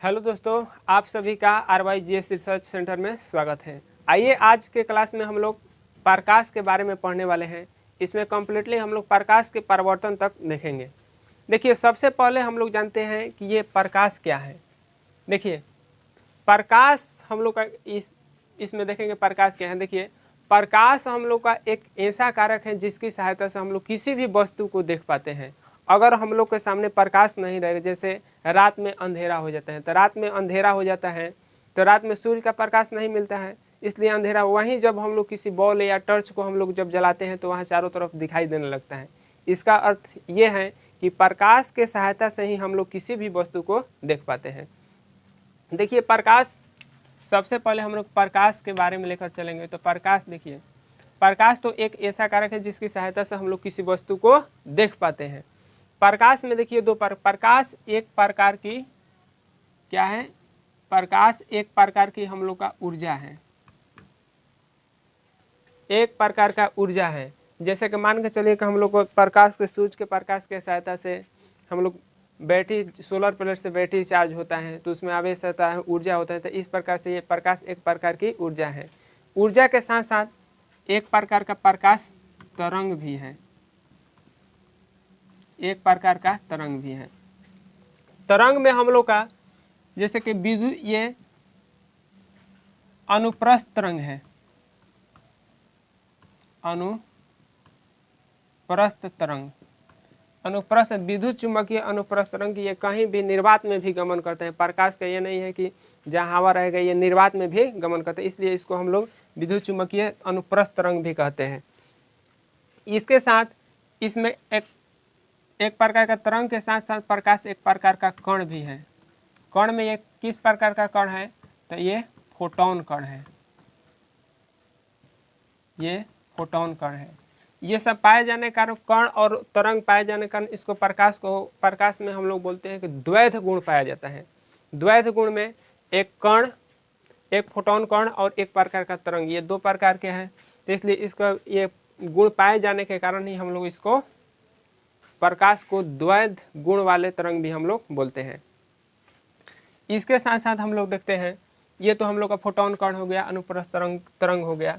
Hello दोस्तों, आप सभी का RYGS रिसर्च सेंटर में स्वागत है। आइए आज के क्लास में हम लोग प्रकाश के बारे में पढ़ने वाले हैं। इसमें कम्प्लीटली हम लोग प्रकाश के परिवर्तन तक देखेंगे। देखिए, सबसे पहले हम लोग जानते हैं कि ये प्रकाश क्या है। देखिए, प्रकाश हम लोग का इसमें देखेंगे प्रकाश क्या है। देखिए, प्रकाश हम लोग का एक ऐसा कारक है जिसकी सहायता से हम लोग किसी भी वस्तु को देख पाते हैं। अगर हम लोग के सामने प्रकाश नहीं रहेगा, जैसे रात में अंधेरा हो जाता है, तो रात में अंधेरा हो जाता है तो रात में सूर्य का प्रकाश नहीं मिलता है, इसलिए अंधेरा। वहीं जब हम लोग किसी बॉल या टॉर्च को हम लोग जब जलाते हैं तो वहाँ चारों तरफ दिखाई देने लगता है। इसका अर्थ ये है कि प्रकाश के सहायता से ही हम लोग किसी भी वस्तु को देख पाते हैं। देखिए, प्रकाश, सबसे पहले हम लोग प्रकाश के बारे में लेकर चलेंगे। तो प्रकाश, देखिए, प्रकाश तो एक ऐसा कारक है जिसकी सहायता से हम लोग किसी वस्तु को देख पाते हैं। प्रकाश में देखिए दो प्रकाश एक प्रकार की क्या है, प्रकाश एक प्रकार की हम लोग का ऊर्जा है, एक प्रकार का ऊर्जा है। जैसे कि मान के चलिए कि हम लोग को प्रकाश के सूर्य के प्रकाश के सहायता से हम लोग बैटरी, सोलर प्लेट से बैटरी चार्ज होता है तो उसमें आवेश होता है, ऊर्जा होता है। तो इस प्रकार से ये प्रकाश एक प्रकार की ऊर्जा है। ऊर्जा के साथ साथ एक प्रकार का प्रकाश तरंग भी है, एक प्रकार का तरंग भी है। तरंग में हम लोग का जैसे कि विद्युत, ये अनुप्रस्थ तरंग है, अनुप्रस्थ तरंग, अनुप्रस्थ विद्युत चुंबकीय अनुप्रस्थ तरंग, ये कहीं भी निर्वात में भी गमन करते हैं। प्रकाश का ये नहीं है कि जहाँ हवा रहेगा, ये निर्वात में भी गमन करते हैं, इसलिए इसको हम लोग विद्युत चुंबकीय अनुप्रस्थ तरंग भी कहते हैं। इसके साथ इसमें एक प्रकार का तरंग के साथ साथ प्रकाश एक प्रकार का कण भी है। कण में ये किस प्रकार का कण है, तो ये फोटोन कण है, ये फोटोन कण है। ये सब पाए जाने के कारण, कण और तरंग पाए जाने के कारण इसको प्रकाश में हम लोग बोलते हैं कि द्वैध गुण पाया जाता है। द्वैध गुण में एक कण, एक फोटोन कण और एक प्रकार का तरंग, ये दो प्रकार के हैं। तो इसलिए इसका ये गुण पाए जाने के कारण ही हम लोग इसको, प्रकाश को द्वैध गुण वाले तरंग भी हम लोग बोलते हैं। इसके साथ साथ हम लोग देखते हैं, ये तो हम लोग का फोटोन कण हो गया, अनुप्रस्थ तरंग हो गया।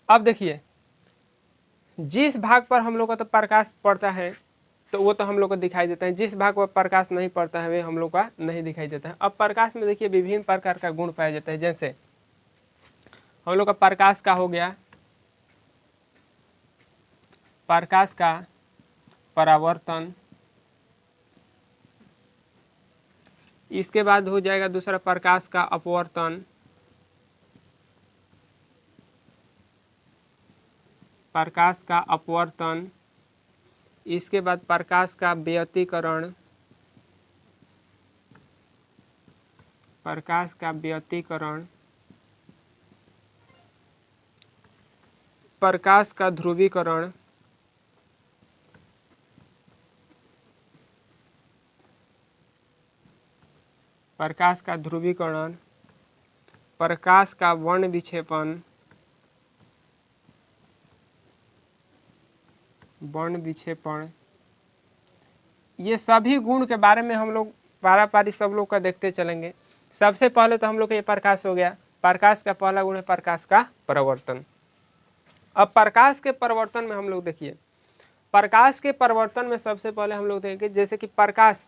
अब देखिए, जिस भाग पर हम लोग का तो प्रकाश पड़ता है तो वो तो हम लोग को दिखाई देता है, जिस भाग पर प्रकाश नहीं पड़ता है वे हम लोग का नहीं दिखाई देता है। अब प्रकाश में देखिए विभिन्न प्रकार का गुण पाया जाता है। जैसे हम लोग का प्रकाश का हो गया, प्रकाश का परावर्तन, इसके बाद हो जाएगा दूसरा प्रकाश का अपवर्तन, प्रकाश का अपवर्तन, इसके बाद प्रकाश का व्यतिकरण, प्रकाश का व्यतिकरण, प्रकाश का ध्रुवीकरण, प्रकाश का ध्रुवीकरण, प्रकाश का वर्ण विक्षेपण, वर्ण विक्षेपण। ये सभी गुण के बारे में हम लोग पारापारी सब लोग का देखते चलेंगे। सबसे पहले तो हम लोग का ये प्रकाश हो गया। प्रकाश का पहला गुण है प्रकाश का परिवर्तन। अब प्रकाश के परिवर्तन में हम लोग देखिए, प्रकाश के परिवर्तन में सबसे पहले हम लोग देखेंगे, जैसे कि प्रकाश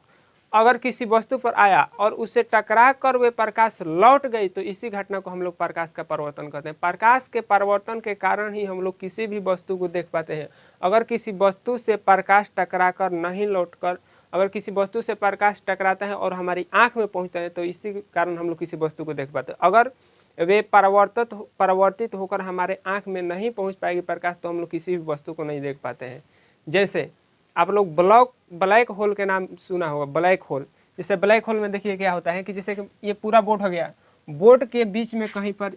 अगर किसी वस्तु पर आया और उससे टकरा कर वे प्रकाश लौट गई तो इसी घटना को हम लोग प्रकाश का परिवर्तन कहते हैं। प्रकाश के परिवर्तन के कारण ही हम लोग किसी भी वस्तु को देख पाते हैं। अगर किसी वस्तु से प्रकाश टकरा कर नहीं लौटकर, अगर किसी वस्तु से प्रकाश टकराता है और हमारी आंख में पहुंचता है तो इसी कारण हम लोग किसी वस्तु को देख पाते हैं। अगर वे परिवर्तित होकर हमारे आंख में नहीं पहुंच पाएगी प्रकाश तो हम लोग किसी भी वस्तु को नहीं देख पाते हैं। जैसे आप लोग ब्लैक होल के नाम सुना होगा, ब्लैक होल। जैसे ब्लैक होल में देखिए क्या होता है कि जैसे कि ये पूरा बोर्ड हो गया, बोर्ड के बीच में कहीं पर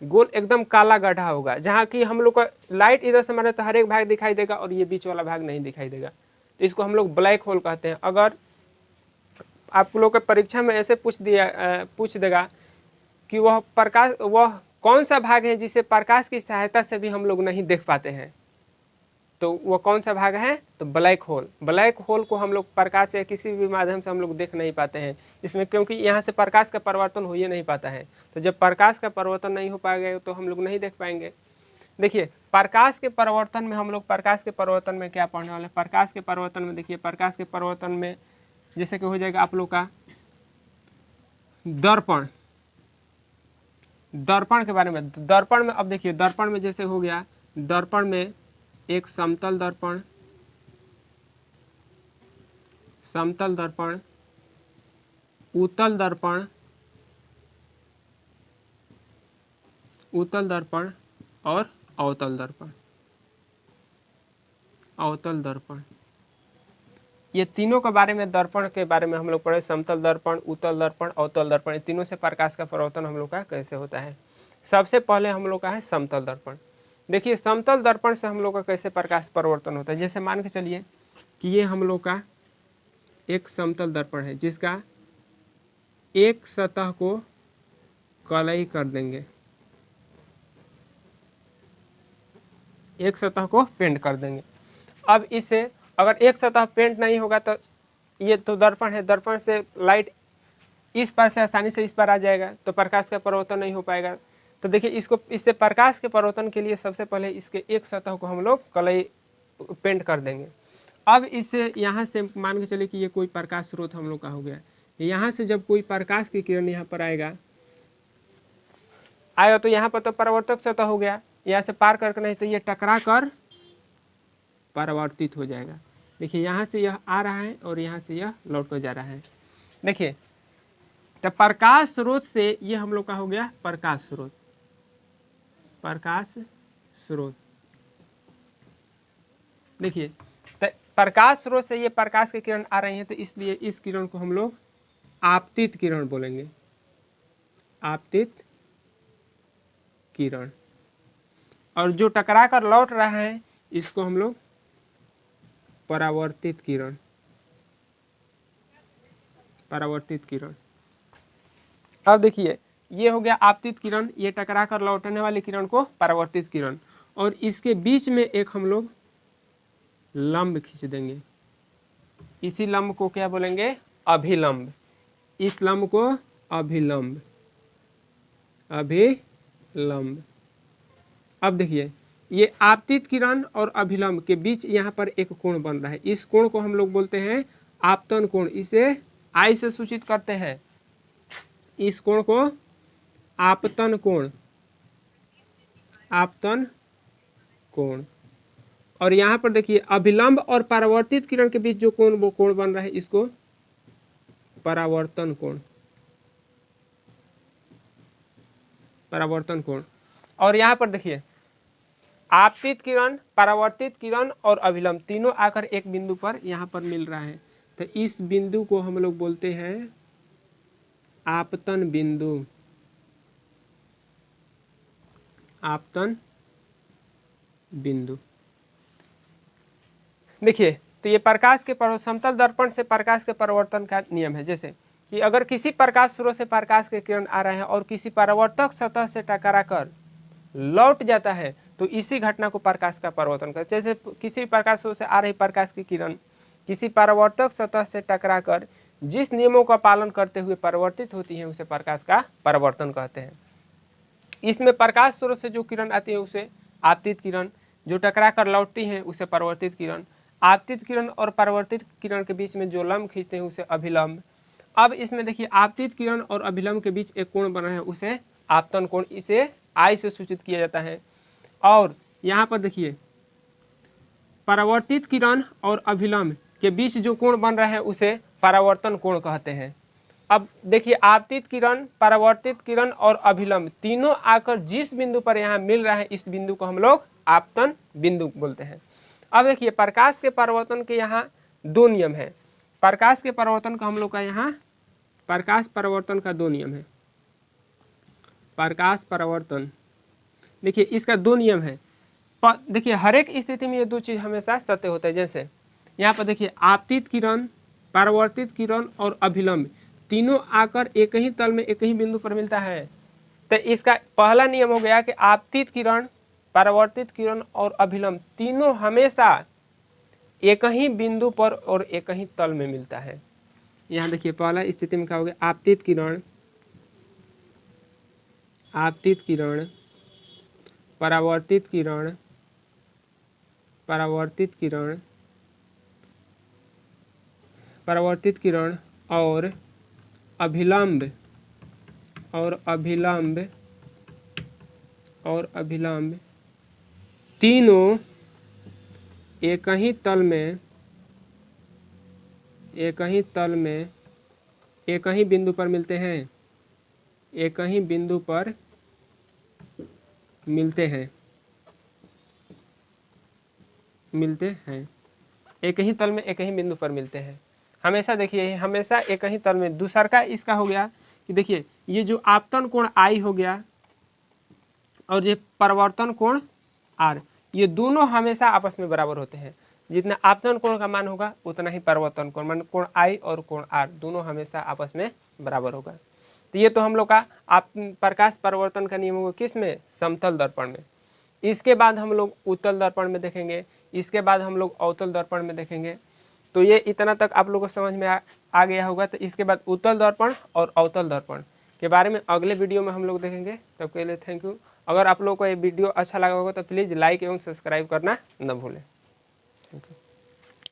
गोल एकदम काला गड्ढा होगा, जहाँ की हम लोग का लाइट इधर से मारे तो हर एक भाग दिखाई देगा और ये बीच वाला भाग नहीं दिखाई देगा, तो इसको हम लोग ब्लैक होल कहते हैं। अगर आप लोग के परीक्षा में ऐसे पूछ देगा कि वह कौन सा भाग है जिसे प्रकाश की सहायता से भी हम लोग नहीं देख पाते हैं, तो वो कौन सा भाग है, तो ब्लैक होल। ब्लैक होल को हम लोग प्रकाश या किसी भी माध्यम से हम लोग देख नहीं पाते हैं इसमें, क्योंकि यहाँ से प्रकाश का परिवर्तन हो ही नहीं पाता है। तो जब प्रकाश का परिवर्तन नहीं हो पाएगा तो हम लोग नहीं देख पाएंगे। देखिए प्रकाश के परिवर्तन में हम लोग प्रकाश के परिवर्तन में क्या पढ़ने वाले हैं, प्रकाश के परिवर्तन में देखिए प्रकाश के परिवर्तन में जैसे कि हो जाएगा आप लोग का दर्पण। दर्पण के बारे में, दर्पण में अब देखिए दर्पण में जैसे हो गया, दर्पण में एक समतल दर्पण, समतल दर्पण, उत्तल दर्पण, उत्तल दर्पण और अवतल दर्पण। अवतल दर्पण, ये तीनों के बारे में, दर्पण के बारे में हम लोग पढ़े, समतल दर्पण, उत्तल दर्पण, अवतल दर्पण, ये तीनों से प्रकाश का परिवर्तन हम लोग का कैसे होता है। सबसे पहले हम लोग का है समतल दर्पण। देखिए समतल दर्पण से हम लोग का कैसे प्रकाश परिवर्तन होता है। जैसे मान के चलिए कि ये हम लोग का एक समतल दर्पण है जिसका एक सतह को कलई कर देंगे, एक सतह को पेंट कर देंगे। अब इसे अगर एक सतह पेंट नहीं होगा तो ये तो दर्पण है, दर्पण से लाइट इस पार से आसानी से इस पार आ जाएगा, तो प्रकाश का परिवर्तन नहीं हो पाएगा। तो देखिए इसको, इससे प्रकाश के परिवर्तन के लिए सबसे पहले इसके एक सतह को हम लोग कलई पेंट कर देंगे। अब इससे यहाँ से मान के चलिए कि ये कोई प्रकाश स्रोत हम लोग का हो गया, यहाँ से जब कोई प्रकाश की किरण यहाँ पर आएगा तो यहाँ पर तो परावर्तक सतह हो गया, यहाँ से पार करके नहीं तो ये टकरा कर परावर्तित हो जाएगा। देखिए यहाँ से यह आ रहा है और यहाँ से यह लौट कर जा रहा है। देखिए तो प्रकाश स्रोत से ये हम लोग का हो गया प्रकाश स्रोत, प्रकाश स्रोत। देखिए तो प्रकाश स्रोत से ये प्रकाश की किरण आ रही है, तो इसलिए इस किरण को हम लोग आपतित किरण बोलेंगे, आपतित किरण। और जो टकरा कर लौट रहा है इसको हम लोग परावर्तित किरण, परावर्तित किरण। अब देखिए ये हो गया आपतित किरण, ये टकरा कर लौटने वाली किरण को परावर्तित किरण। और इसके बीच में एक हम लोग लंब खींच देंगे, इसी लंब को क्या बोलेंगे, अभिलंब। इस लंब को अभिलंब, अभिलंब। अब देखिए ये आपतित किरण और अभिलंब के बीच यहाँ पर एक कोण बन रहा है, इस कोण को हम लोग बोलते हैं आपतन कोण, इसे आई से सूचित करते हैं। इस कोण को आपतन कोण, आपतन कोण। और यहाँ पर देखिए अभिलंब और परावर्तित किरण के बीच जो कोण, वो कोण बन रहा है, इसको परावर्तन कोण, परावर्तन कोण। और यहाँ पर देखिए आपतित किरण, परावर्तित किरण और अभिलंब तीनों आकर एक बिंदु पर यहाँ पर मिल रहा है, तो इस बिंदु को हम लोग बोलते हैं आपतन बिंदु, आपतन बिंदु। देखिए तो ये प्रकाश के समतल दर्पण से प्रकाश के परिवर्तन का नियम है। जैसे कि अगर किसी प्रकाश स्रोत से प्रकाश के किरण आ रहे हैं और किसी परावर्तक सतह से टकरा कर लौट जाता है, तो इसी घटना को प्रकाश का परिवर्तन कर। जैसे किसी प्रकाश स्रोत से आ रही प्रकाश की किरण किसी परावर्तक सतह से टकरा कर जिस नियमों का पालन करते हुए परिवर्तित होती है उसे प्रकाश का परिवर्तन कहते हैं। इसमें प्रकाश स्रोत से जो किरण आती है उसे आपतित किरण, जो टकरा कर लौटती है उसे परावर्तित किरण, आपतित किरण और परावर्तित किरण के बीच में जो लंब खींचते हैं उसे अभिलंब। अब इसमें देखिए आपतित किरण और अभिलंब के बीच एक कोण बना है उसे आपतन कोण, इसे आई से सूचित किया जाता है। और यहाँ पर देखिए परावर्तित किरण और अभिलंब के बीच जो कोण बन रहा है उसे परावर्तन कोण कहते हैं। अब देखिए आपतित किरण, परावर्तित किरण और अभिलंब तीनों आकर जिस बिंदु पर यहाँ मिल रहा है इस बिंदु को हम लोग आपतन बिंदु बोलते हैं। अब देखिए प्रकाश के परिवर्तन के यहाँ दो नियम है। प्रकाश के परिवर्तन का हम लोग का यहाँ प्रकाश परिवर्तन का दो नियम है। प्रकाश परिवर्तन देखिए इसका दो नियम है। देखिए हर एक स्थिति में ये दो चीज हमेशा सत्य होता है। जैसे यहाँ पर देखिए आपतित किरण, परावर्तित किरण और अभिलंब तीनों आकर एक ही तल में एक ही बिंदु पर मिलता है, तो इसका पहला नियम हो गया कि आपतित किरण परावर्तित किरण और अभिलंब तीनों हमेशा एक ही बिंदु पर और एक ही तल में मिलता है। यहाँ देखिए पहला स्थिति में क्या हो गया, आपतित किरण, आपतित किरण, परावर्तित किरण, परावर्तित किरण, परावर्तित किरण और अभिलंब, और अभिलंब, और अभिलंब तीनों एक ही तल में, एक ही तल में एक ही बिंदु पर मिलते हैं, एक ही बिंदु पर मिलते हैं, मिलते हैं, एक ही तल में एक ही बिंदु पर मिलते हैं। हमेशा देखिए हमेशा एक ही तल में। दूसरा का इसका हो गया कि देखिए ये जो आपतन कोण आई हो गया और ये परिवर्तन कोण आर, ये दोनों हमेशा आपस में बराबर होते हैं। जितना आपतन कोण का मान होगा उतना ही परिवर्तन कोण, मान कोण आई और कोण आर दोनों हमेशा आपस में बराबर होगा। तो ये तो हम लोग का आप प्रकाश परिवर्तन का नियम होगा किस में, समतल दर्पण में। इसके बाद हम लोग उत्तल दर्पण में देखेंगे, इसके बाद हम लोग अवतल दर्पण में देखेंगे। तो ये इतना तक आप लोगों को समझ में आ गया होगा। तो इसके बाद उत्तल दर्पण और अवतल दर्पण के बारे में अगले वीडियो में हम लोग देखेंगे। तब के लिए थैंक यू। अगर आप लोगों को ये वीडियो अच्छा लगा होगा तो प्लीज़ लाइक एवं सब्सक्राइब करना न भूलें। Thank you.